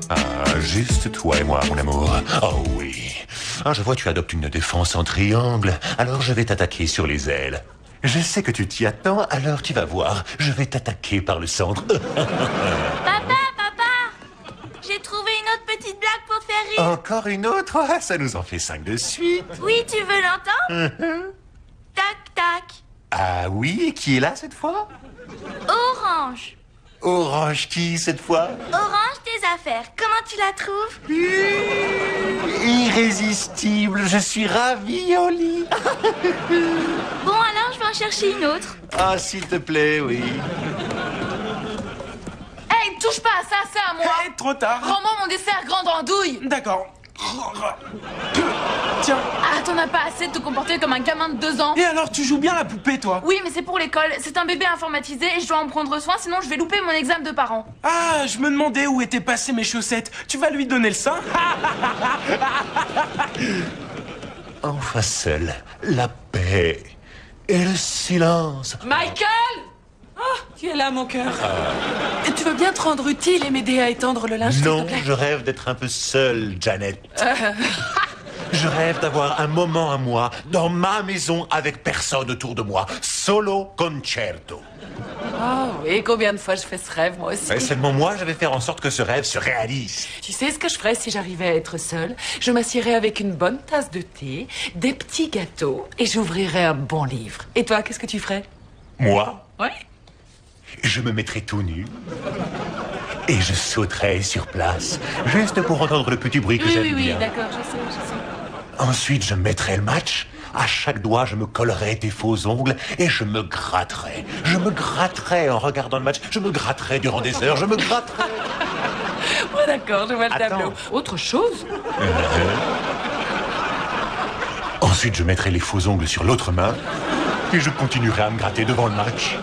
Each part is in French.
Ah, juste toi et moi, mon amour. Oh oui. Ah, je vois, tu adoptes une défense en triangle. Alors je vais t'attaquer sur les ailes. Je sais que tu t'y attends, alors tu vas voir. Je vais t'attaquer par le centre. Papa, j'ai trouvé une autre petite blague pour te faire rire. Encore une autre? Ah, ça nous en fait 5 de suite. Oui, tu veux l'entendre? Tac, tac. Ah oui, qui est là cette fois? Orange. Orange qui cette fois? Orange tes affaires. Comment tu la trouves? Irrésistible, je suis ravi, Oli. Bon, alors je vais en chercher une autre. Ah, s'il te plaît, oui. Hey, touche pas à ça, c'est à moi. Hey, trop tard. Rends-moi mon dessert grande andouille. D'accord. Tiens. Ah, t'en as pas assez de te comporter comme un gamin de 2 ans. Et alors, tu joues bien la poupée, toi? Oui, mais c'est pour l'école. C'est un bébé informatisé et je dois en prendre soin, sinon je vais louper mon examen de parents. Ah, je me demandais où étaient passées mes chaussettes. Tu vas lui donner le sein? Enfin seul, la paix et le silence. Michael! Oh, tu es là, mon cœur. Et tu veux bien te rendre utile et m'aider à étendre le linge, s'il te Non, plaît? je rêve d'être un peu seul, Janet. Je rêve d'avoir un moment à moi, dans ma maison, avec personne autour de moi. Solo concerto. Oh oui, combien de fois je fais ce rêve, moi aussi. Et seulement moi, je vais faire en sorte que ce rêve se réalise. Tu sais ce que je ferais si j'arrivais à être seule? Je m'assierais avec une bonne tasse de thé, des petits gâteaux et j'ouvrirais un bon livre. Et toi, qu'est-ce que tu ferais? Moi, Ouais. je me mettrai tout nu. Et je sauterai sur place, juste pour entendre le petit bruit que j'aime bien. d'accord, je sais. Ensuite, je mettrai le match. À chaque doigt, je me collerai des faux ongles et je me gratterai. Je me gratterai en regardant le match. Je me gratterai durant des heures. Je me gratterai. Ouais, d'accord, je vois le Attends. tableau. Autre chose? Ensuite, je mettrai les faux ongles sur l'autre main et je continuerai à me gratter devant le match.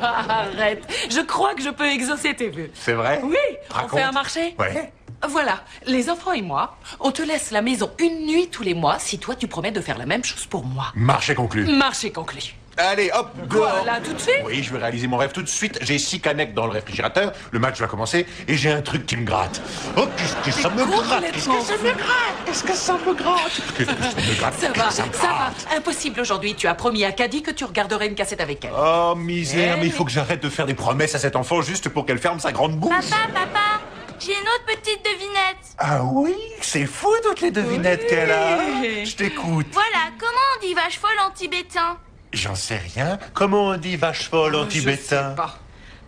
Arrête, je crois que je peux exaucer tes vœux. C'est vrai? Oui, Raconte. on fait un marché? Ouais. Voilà, les enfants et moi, on te laisse la maison une nuit tous les mois si toi tu promets de faire la même chose pour moi. Marché conclu. Marché conclu. Allez, hop, go. Quoi, là, tout de suite? Oui, je vais réaliser mon rêve tout de suite. J'ai 6 canettes dans le réfrigérateur. Le match va commencer et j'ai un truc qui me gratte. Oh, qu'est-ce que ça me gratte? Qu'est-ce que ça me gratte? Qu'est-ce que ça me gratte? Qu'est-ce que ça me gratte? Ça va, Qu'est-ce que ça va. Impossible aujourd'hui. Tu as promis à Caddy que tu regarderais une cassette avec elle. Oh, misère, mais il faut que j'arrête de faire des promesses à cet enfant juste pour qu'elle ferme sa grande bouche. Papa, j'ai une autre petite devinette. Ah oui, c'est fou toutes les devinettes qu'elle a. Je t'écoute. Voilà, comment on dit vache folle en tibétain? J'en sais rien. Comment on dit vache folle en Je tibétain? sais pas.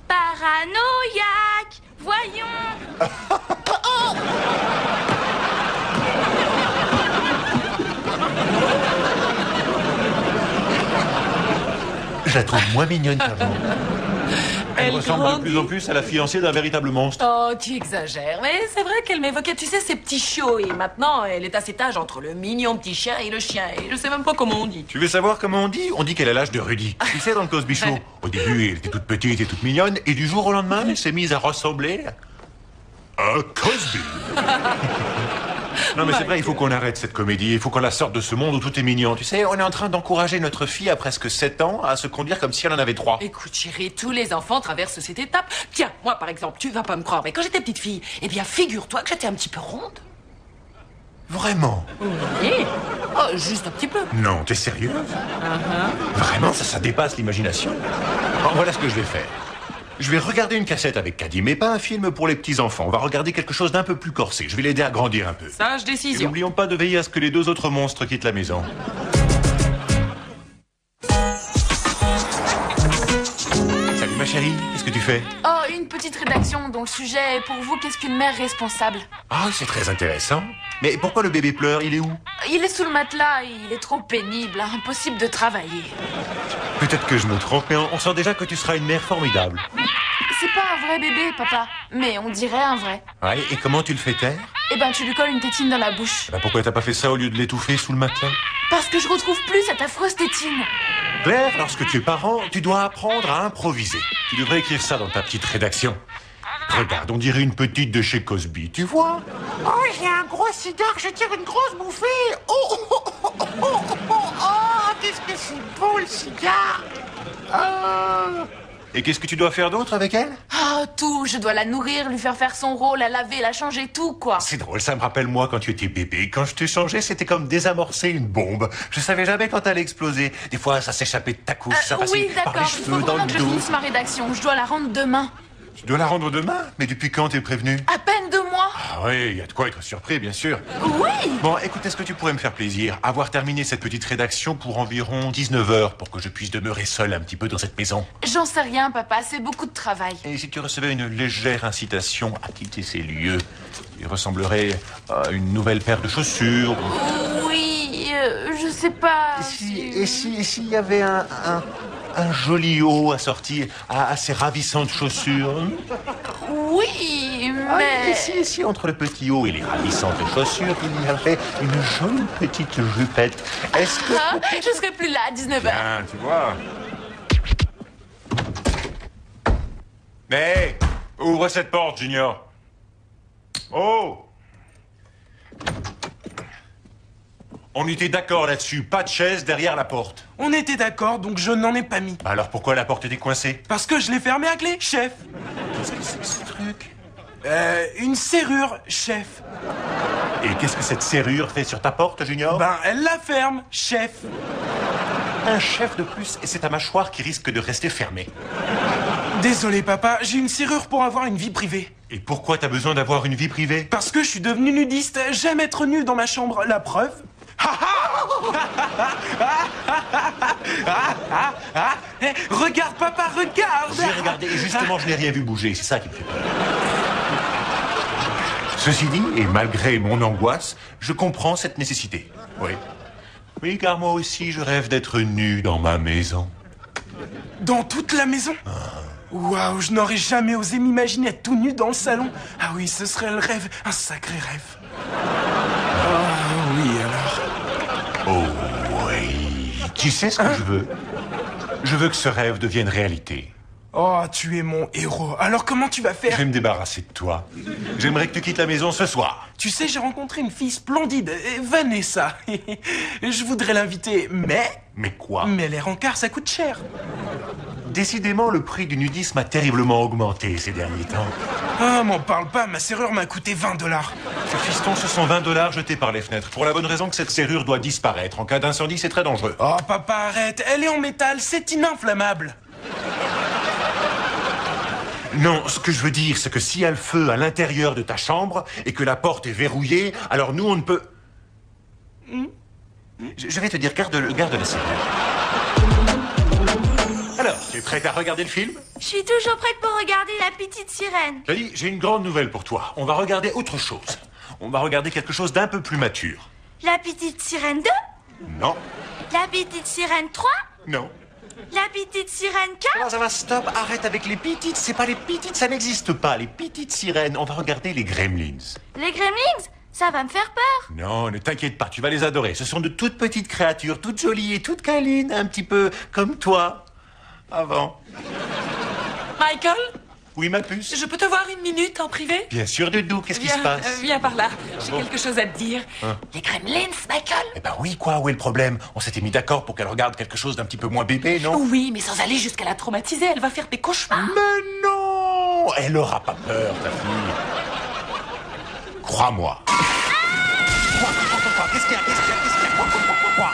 Paranoïaque. Voyons. Je la trouve moins mignonne qu'avant. Elle Elle ressemble grandit. de plus en plus à la fiancée d'un véritable monstre. Oh, tu exagères. Mais c'est vrai qu'elle m'évoquait, tu sais, ces petits chiots. Et maintenant, elle est à cet âge entre le mignon petit chien et le chien. Et je sais même pas comment on dit. Tu veux savoir comment on dit? On dit qu'elle a l'âge de Rudy. Tu sais, dans le Cosby Show. Au début, elle était toute petite et toute mignonne. Et du jour au lendemain, elle s'est mise à ressembler à Cosby. Non mais c'est vrai, il faut qu'on arrête cette comédie, il faut qu'on la sorte de ce monde où tout est mignon. Tu sais, on est en train d'encourager notre fille à presque 7 ans à se conduire comme si elle en avait 3. Écoute, chérie, tous les enfants traversent cette étape. Tiens, moi, par exemple, tu vas pas me croire, mais quand j'étais petite fille, eh bien, figure-toi que j'étais un petit peu ronde. Vraiment? Oui. Oh, juste un petit peu. Non, t'es sérieuse? Vraiment, ça dépasse l'imagination. Alors, voilà ce que je vais faire. Je vais regarder une cassette avec Caddy, mais pas un film pour les petits-enfants. On va regarder quelque chose d'un peu plus corsé. Je vais l'aider à grandir un peu. Sage Et décision. n'oublions pas de veiller à ce que les 2 autres monstres quittent la maison. Salut ma chérie, qu'est-ce que tu fais? Oh, une petite rédaction dont le sujet est pour vous, qu'est-ce qu'une mère responsable? Ah, c'est très intéressant. Mais pourquoi le bébé pleure? Il est où? Il est sous le matelas, il est trop pénible, impossible de travailler. Peut-être que je me trompe, mais on sent déjà que tu seras une mère formidable. C'est pas un vrai bébé, papa, mais on dirait un vrai. Ouais, et comment tu le fais taire? Eh ben, tu lui colles une tétine dans la bouche. Bah pourquoi t'as pas fait ça au lieu de l'étouffer sous le matelas? Parce que je retrouve plus cette affreuse tétine. Claire, lorsque tu es parent, tu dois apprendre à improviser. Tu devrais écrire ça dans ta petite rédaction. Regarde, on dirait une petite de chez Cosby, tu vois? Oh, j'ai un gros cigare, je tire une grosse bouffée. Oh, oh, oh, oh, oh, oh, oh, oh, qu'est-ce que c'est beau le cigare. Et qu'est-ce que tu dois faire d'autre avec elle? Ah, tout. Je dois la nourrir, lui faire son rôle, la laver, la changer, tout, quoi. C'est drôle, ça me rappelle moi quand tu étais bébé. Quand je te changeais, c'était comme désamorcer une bombe. Je savais jamais quand elle allait exploser. Des fois, ça s'échappait de ta couche, ça passait Oui, par les d'accord. Il faut cheveux, dans vraiment le que je dos. finisse ma rédaction. Je dois la rendre demain. Tu dois la rendre demain? Mais depuis quand t'es prévenu? À peine 2 mois. Ah oui, il y a de quoi être surpris, bien sûr. Oui. Bon, écoute, est-ce que tu pourrais me faire plaisir? Avoir terminé cette petite rédaction pour environ 19 heures, pour que je puisse demeurer seul un petit peu dans cette maison. J'en sais rien, papa. C'est beaucoup de travail. Et si tu recevais une légère incitation à quitter ces lieux, il ressemblerait à une nouvelle paire de chaussures. Oui, je sais pas. Et s'il y avait un joli haut assorti à ces ravissantes chaussures? Oui, Ah, mais... et si entre le petit haut et les ravissantes chaussures, il y avait une jolie petite jupette? Est-ce que... Ah, je serai plus là à 19h. Ah, tu vois. Mais, ouvre cette porte, Junior. Oh! On était d'accord là-dessus, pas de chaise derrière la porte. On était d'accord, donc je n'en ai pas mis. Bah alors pourquoi la porte était coincée? Parce que je l'ai fermée à clé, chef. Qu'est-ce que c'est que ce truc? Une serrure, chef. Et qu'est-ce que cette serrure fait sur ta porte, Junior? Ben, elle la ferme, chef. Un chef de plus, et c'est ta mâchoire qui risque de rester fermée. Désolé, papa, j'ai une serrure pour avoir une vie privée. Et pourquoi t'as besoin d'avoir une vie privée? Parce que je suis devenu nudiste, j'aime être nu dans ma chambre. La preuve? Regarde, papa, regarde! J'ai regardé, et justement, je n'ai rien vu bouger, c'est ça qui me fait peur. Ceci dit, et malgré mon angoisse, je comprends cette nécessité. Oui. Oui, car moi aussi, je rêve d'être nu dans ma maison. Dans toute la maison? Waouh, je n'aurais jamais osé m'imaginer être tout nu dans le salon. Ah oui, ce serait le rêve, un sacré rêve. Ah oui, alors. Oh oui. Tu sais ce que je veux? Je veux que ce rêve devienne réalité. Oh, tu es mon héros. Alors comment tu vas Je faire? vais me débarrasser de toi. J'aimerais que tu quittes la maison ce soir. Tu sais, j'ai rencontré une fille splendide, Vanessa. Je voudrais l'inviter, mais... Mais quoi? Mais les rencarts, ça coûte cher. Décidément, le prix du nudisme a terriblement augmenté ces derniers temps. Ah, m'en parle pas, ma serrure m'a coûté 20 $. Ce fiston, ce sont 20 $ jetés par les fenêtres, pour la bonne raison que cette serrure doit disparaître. En cas d'incendie, c'est très dangereux. Oh, papa, arrête, elle est en métal, c'est ininflammable. Non, ce que je veux dire, c'est que s'il y a le feu à l'intérieur de ta chambre et que la porte est verrouillée, alors nous, on ne peut... Je vais te dire, garde la serrure. Alors, tu es prête à regarder le film? Je suis toujours prête pour regarder la petite sirène. Lali, j'ai une grande nouvelle pour toi. On va regarder autre chose. On va regarder quelque chose d'un peu plus mature. La petite sirène 2? Non, La petite sirène 3? non. La petite sirène 4? Ça va, stop, arrête avec les petites. C'est pas les petites, ça n'existe pas. Les petites sirènes. On va regarder les Gremlins. Les Gremlins? Ça va me faire peur. Non, ne t'inquiète pas, tu vas les adorer. Ce sont de toutes petites créatures, toutes jolies et toutes câlines, un petit peu comme toi. Avant. Michael, Oui, ma puce? je peux te voir une minute en privé? Bien sûr, Doudou, qu'est-ce qui se Viens, passe? viens par là. J'ai bon quelque chose à te dire. Les Gremlins, Michael? Eh ben oui, quoi, où est le problème? On s'était mis d'accord pour qu'elle regarde quelque chose d'un petit peu moins bébé, non? Oui, mais sans aller jusqu'à la traumatiser. Elle va faire des cauchemars. Mais non! Elle aura pas peur, ta fille. Crois-moi. Qu'est-ce qu'il y a? Quoi?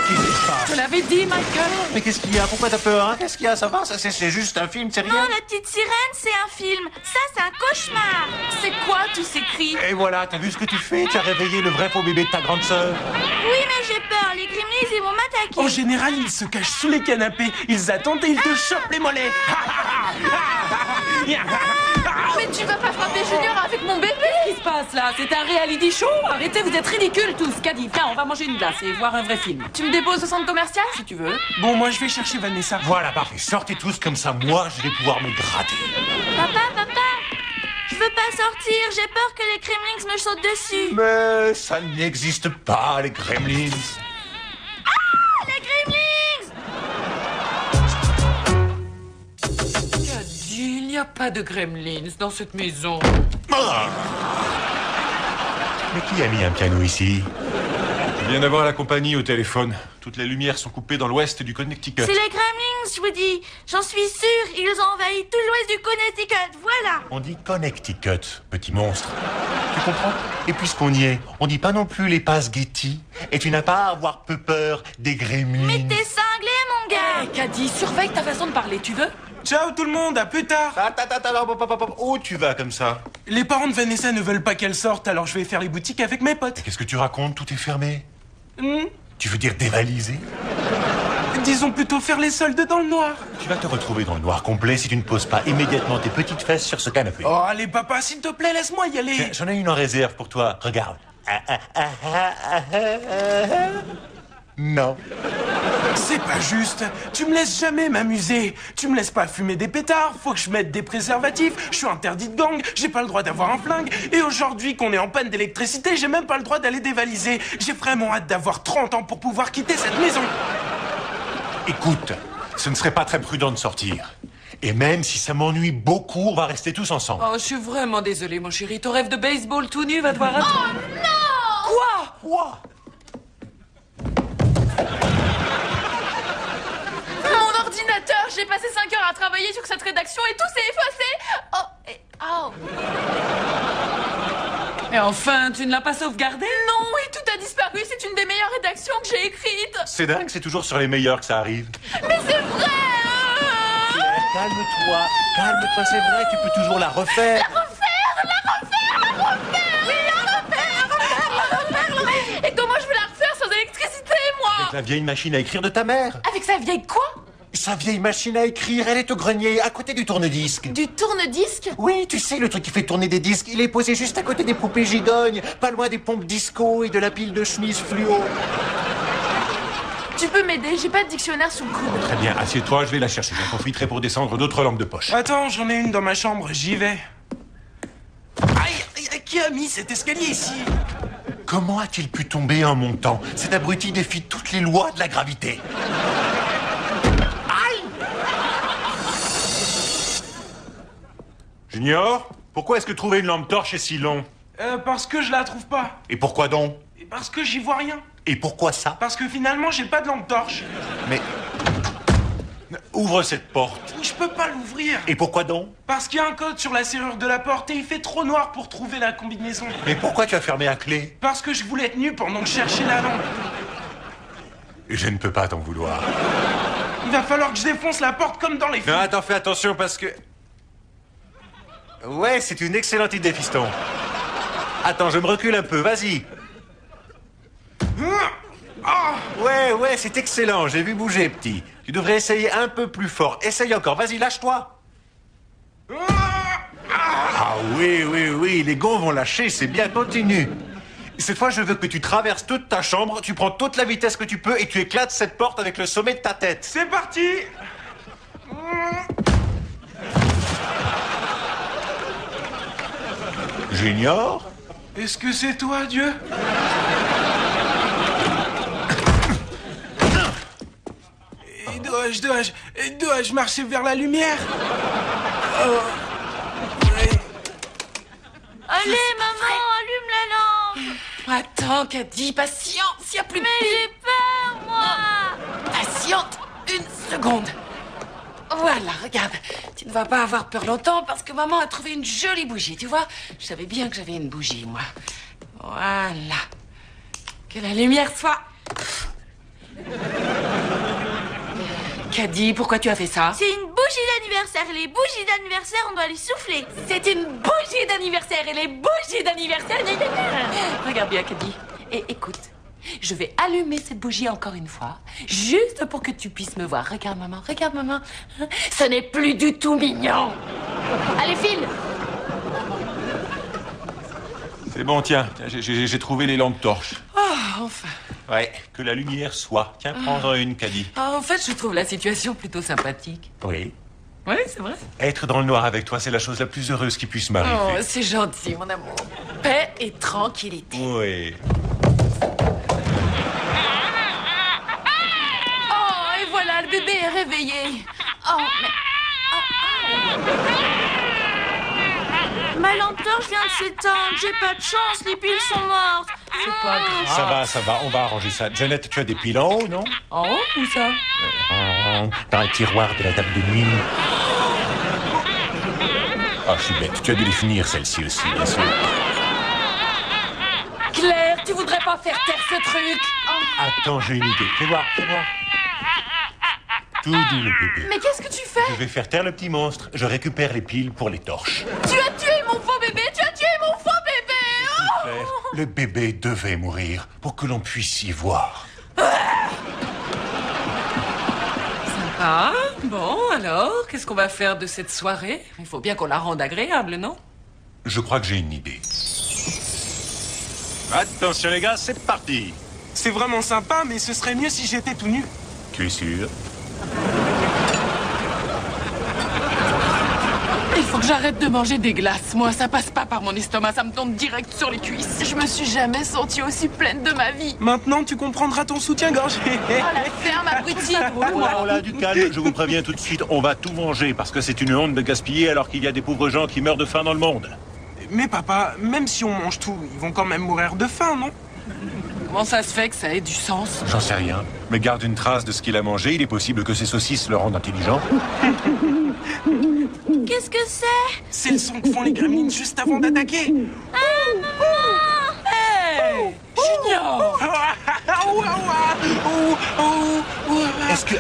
Qu'est-ce qui se passe? Je l'avais dit, Michael. Mais qu'est-ce qu'il y a? Pourquoi t'as peur, hein? Qu'est-ce qu'il y a? Ça va? C'est juste un film, c'est rien? Non, la petite sirène, c'est un film. Ça, c'est un cauchemar. C'est quoi tous ces cris? Et voilà, t'as vu ce que tu fais? Tu as réveillé le vrai faux bébé de ta grande sœur. Oui, mais j'ai peur. Les Gremlins, ils vont m'attaquer. En général, ils se cachent sous les canapés. Ils attendent et ils te chopent les mollets. Mais tu vas pas frapper Junior avec mon bébé? Qu'est-ce qui se passe là? C'est un reality show? Arrêtez, vous êtes ridicules tous. Caddy, viens, on va manger une glace et voir un vrai film. Tu me déposes au centre commercial si tu veux. Bon, moi, je vais chercher Vanessa. Voilà, parfait. Sortez tous comme ça, moi, je vais pouvoir me gratter. Papa, je veux pas sortir. J'ai peur que les Gremlins me sautent dessus. Mais ça n'existe pas, les Gremlins. Les Gremlins! Caddy, il n'y a pas de Gremlins dans cette maison. Ah. Mais qui a mis un piano ici? Je viens d'avoir la compagnie au téléphone. Toutes les lumières sont coupées dans l'ouest du Connecticut. C'est les Gremlins, je vous dis. J'en suis sûre, ils ont envahi tout l'ouest du Connecticut, voilà. On dit Connecticut, petit monstre. Tu comprends? Et puisqu'on y est, on dit pas non plus les Pasghetti. Et tu n'as pas à avoir peu peur des Gremlins. Mais t'es cinglé, mon gars. Hey, Caddy, surveille ta façon de parler, tu veux? Ciao tout le monde, à plus tard. Attends, où tu vas comme ça? Les parents de Vanessa ne veulent pas qu'elle sorte, alors je vais faire les boutiques avec mes potes. Qu'est-ce que tu racontes? Tout est fermé. Tu veux dire dévalisé? Disons plutôt faire les soldes dans le noir. Tu vas te retrouver dans le noir complet si tu ne poses pas immédiatement tes petites fesses sur ce canapé. Oh, allez papa, s'il te plaît, laisse-moi y aller. Tiens, j'en ai une en réserve pour toi. Regarde. Non. C'est pas juste. Tu me laisses jamais m'amuser. Tu me laisses pas fumer des pétards. Faut que je mette des préservatifs. Je suis interdit de gang. J'ai pas le droit d'avoir un flingue. Et aujourd'hui qu'on est en panne d'électricité, j'ai même pas le droit d'aller dévaliser. J'ai vraiment hâte d'avoir 30 ans pour pouvoir quitter cette maison. Écoute, ce ne serait pas très prudent de sortir. Et même si ça m'ennuie beaucoup, on va rester tous ensemble. Oh, je suis vraiment désolée, mon chéri. Ton rêve de baseball tout nu va devoir attendre. Oh non! Quoi? Quoi? Mon ordinateur, j'ai passé 5 heures à travailler sur cette rédaction et tout s'est effacé. Oh. Et enfin, tu ne l'as pas sauvegardé? Non, et tout a disparu. C'est une des meilleures rédactions que j'ai écrites. C'est dingue, c'est toujours sur les meilleurs que ça arrive. Mais c'est vrai. Calme-toi, c'est vrai, tu peux toujours la refaire. Et comment je vais la refaire sans électricité, moi? Avec la vieille machine à écrire de ta mère. Avec sa vieille quoi? Sa vieille machine à écrire, elle est au grenier, à côté du tourne-disque. Du tourne-disque? Oui, tu sais, le truc qui fait tourner des disques, il est posé juste à côté des poupées gigognes, pas loin des pompes disco et de la pile de chemise fluo. Tu peux m'aider, j'ai pas de dictionnaire sous le coude. Très bien, assieds-toi, je vais la chercher. J'en profiterai pour descendre d'autres lampes de poche. Attends, j'en ai une dans ma chambre, j'y vais. Aïe, qui a mis cet escalier ici? Comment a-t-il pu tomber en montant? Cet abruti défie toutes les lois de la gravité. Junior, pourquoi est-ce que trouver une lampe torche est si long? Parce que je la trouve pas. Et pourquoi donc? Et parce que j'y vois rien. Et pourquoi ça? Parce que finalement, j'ai pas de lampe torche. Mais... Ouvre cette porte. Je peux pas l'ouvrir. Et pourquoi donc? Parce qu'il y a un code sur la serrure de la porte et il fait trop noir pour trouver la combinaison. Mais pourquoi tu as fermé à clé? Parce que je voulais être nu pendant que je cherchais la lampe. Je ne peux pas t'en vouloir. Il va falloir que je défonce la porte comme dans les films. Non, attends, fais attention parce que... Ouais, c'est une excellente idée, fiston. Attends, je me recule un peu, vas-y. Ouais, c'est excellent, j'ai vu bouger, petit. Tu devrais essayer un peu plus fort. Essaye encore, vas-y, lâche-toi. Ah oui, les gonds vont lâcher, c'est bien, continue. Cette fois, je veux que tu traverses toute ta chambre, tu prends toute la vitesse que tu peux et tu éclates cette porte avec le sommet de ta tête. C'est parti. Junior? Est-ce que c'est toi, Dieu? Dois-je marcher vers la lumière? Allez, maman, allume la lampe. Attends, Caddy, patience, y a plus de Mais pile. j'ai peur, moi. Patiente, une seconde. Voilà, regarde. Tu ne vas pas avoir peur longtemps parce que maman a trouvé une jolie bougie, tu vois. Je savais bien que j'avais une bougie, moi. Voilà. Que la lumière soit... Caddy, pourquoi tu as fait ça? C'est une bougie d'anniversaire. Les bougies d'anniversaire, on doit les souffler. C'est une bougie d'anniversaire et les bougies d'anniversaire... Regarde bien, Caddy. Et écoute, je vais allumer cette bougie encore une fois, juste pour que tu puisses me voir. Regarde, maman, regarde, maman. Ce n'est plus du tout mignon. Allez, file. C'est bon, tiens, j'ai trouvé les lampes torches. Oh, enfin. Ouais, que la lumière soit. Tiens, prends-en une, Caddy. En fait, je trouve la situation plutôt sympathique. Oui. Oui, c'est vrai. Être dans le noir avec toi, c'est la chose la plus heureuse qui puisse Oh, m'arriver. c'est gentil, mon amour. Paix et tranquillité. Oui. Oh, et voilà, le bébé est réveillé. Oh, mais... Ma lampe torche vient de s'éteindre. J'ai pas de chance, les piles sont mortes. C'est pas grave. Ça va, on va arranger ça. Janet, tu as des piles en haut, non? En haut, où ça? Dans le tiroir de la table de nuit. Ah, je suis bête. Tu as dû les finir, celle-ci aussi, bien sûr. Claire, tu voudrais pas faire taire ce truc? Attends, j'ai une idée. Fais voir. Tout doux, le bébé. Mais qu'est-ce que tu fais? Je vais faire taire le petit monstre. Je récupère les piles pour les torches. Tu as tué mon faux bébé! Tu as tué mon faux bébé! Claire, le bébé devait mourir pour que l'on puisse y voir. Ah, bon, alors, qu'est-ce qu'on va faire de cette soirée? Il faut bien qu'on la rende agréable, non? Je crois que j'ai une idée. Attention les gars, c'est parti. C'est vraiment sympa, mais ce serait mieux si j'étais tout nu. Tu es sûr? Il faut que j'arrête de manger des glaces. Moi, ça passe pas par mon estomac, ça me tombe direct sur les cuisses. Je me suis jamais sentie aussi pleine de ma vie. Maintenant, tu comprendras ton soutien-gorge. Oh, la ferme, abruti! On l'a du calme, je vous préviens tout de suite, on va tout manger parce que c'est une honte de gaspiller alors qu'il y a des pauvres gens qui meurent de faim dans le monde. Mais papa, même si on mange tout, ils vont quand même mourir de faim, non? Comment ça se fait que ça ait du sens? J'en sais rien. Mais garde une trace de ce qu'il a mangé. Il est possible que ces saucisses le rendent intelligent. Qu'est-ce que c'est? C'est le son que font les gremlins juste avant d'attaquer. Hey! Junior!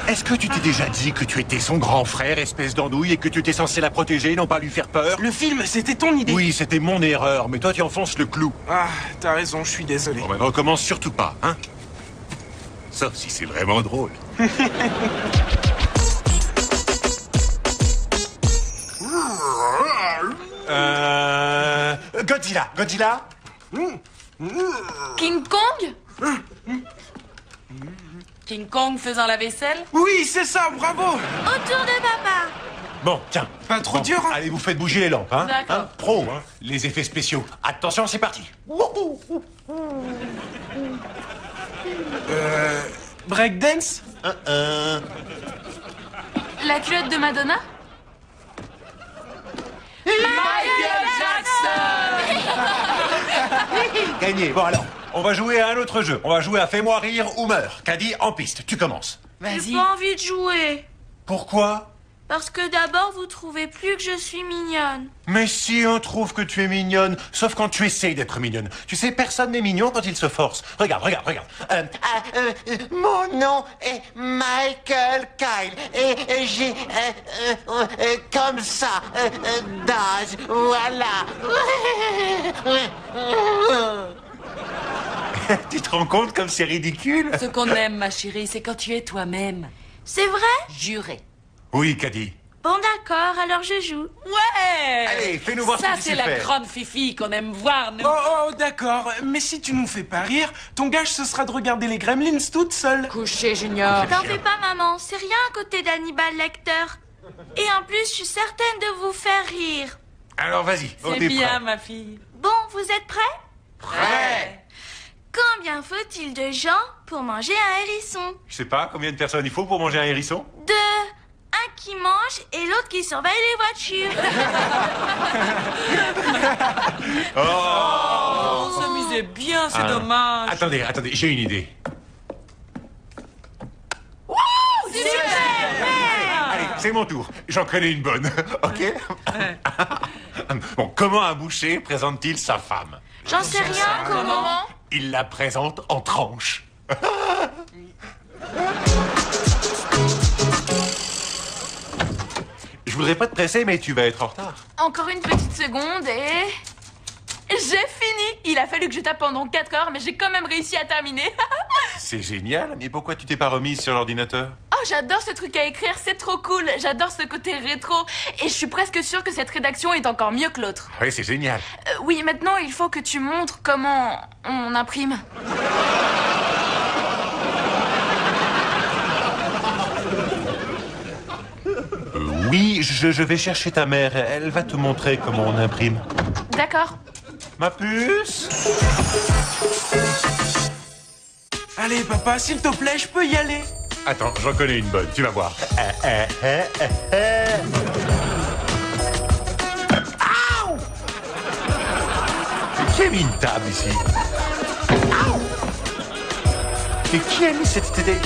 Est-ce que tu t'es déjà dit que tu étais son grand frère, espèce d'andouille, et que tu étais censé la protéger, non pas lui faire peur? Le film, c'était ton idée. Oui, c'était mon erreur, mais toi tu enfonces le clou. Ah, t'as raison, je suis désolé. Bon, ben, ne recommence surtout pas, hein? Sauf si c'est vraiment drôle. Godzilla? King Kong? King Kong faisant la vaisselle? Oui, c'est ça, bravo. Autour de papa. Bon, tiens. Pas trop Bon, dur, hein? Allez, vous faites bouger les lampes, hein? D'accord. Hein? Pro, hein? Les effets spéciaux. Attention, c'est parti. Breakdance? La culotte de Madonna? Michael Jackson! Gagné. Bon, alors, on va jouer à un autre jeu. On va jouer à Fais-moi rire ou meurs. Caddy, en piste. Tu commences. J'ai Vas-y. pas envie de jouer. Pourquoi? Parce que d'abord, vous trouvez plus que je suis mignonne. Mais si on trouve que tu es mignonne, sauf quand tu essayes d'être mignonne. Tu sais, personne n'est mignon quand il se force. Regarde. Mon nom est Michael Kyle et j'ai comme ça d'âge, voilà. Tu te rends compte comme c'est ridicule? Ce qu'on aime, ma chérie, c'est quand tu es toi-même. C'est vrai? Juré. Oui, Caddy. Bon, d'accord, alors je joue. Ouais! Allez, fais-nous voir ce Ça, que tu c'est sais la faire. grande fifi qu'on aime voir, nous. Oh, d'accord. Mais si tu nous fais pas rire, ton gage, ce sera de regarder les gremlins toute seule. Couché, Junior. T'en fais pas, maman, c'est rien à côté d'Hannibal Lecter. Et en plus, je suis certaine de vous faire rire. Alors, vas-y. C'est bien, ma fille. Bon, vous êtes prêts? Ouais. Combien faut-il de gens pour manger un hérisson? Je sais pas combien de personnes il faut pour manger un hérisson. Deux. Un qui mange et l'autre qui surveille les voitures. On s'amusait bien, c'est dommage. Attendez, j'ai une idée. Allez, c'est mon tour. J'en connais une bonne, ok? Bon, comment un boucher présente-t-il sa femme? J'en sais rien, comment? Il la présente en tranches. Je voudrais pas te presser, mais tu vas être en retard. Encore une petite seconde et... J'ai fini. Il a fallu que je tape pendant 4 heures, mais j'ai quand même réussi à terminer. C'est génial, mais pourquoi tu t'es pas remise sur l'ordinateur? Oh, j'adore ce truc à écrire, c'est trop cool. J'adore ce côté rétro. Et je suis presque sûre que cette rédaction est encore mieux que l'autre. Oui, c'est génial. Oui, maintenant, il faut que tu montres comment on imprime. Oui, je vais chercher ta mère. Elle va te montrer comment on imprime. D'accord. Ma puce? Allez, papa, s'il te plaît, je peux y aller. Attends, j'en connais une bonne, tu vas voir. Qui a mis une table ici? Et qui a mis cette télé?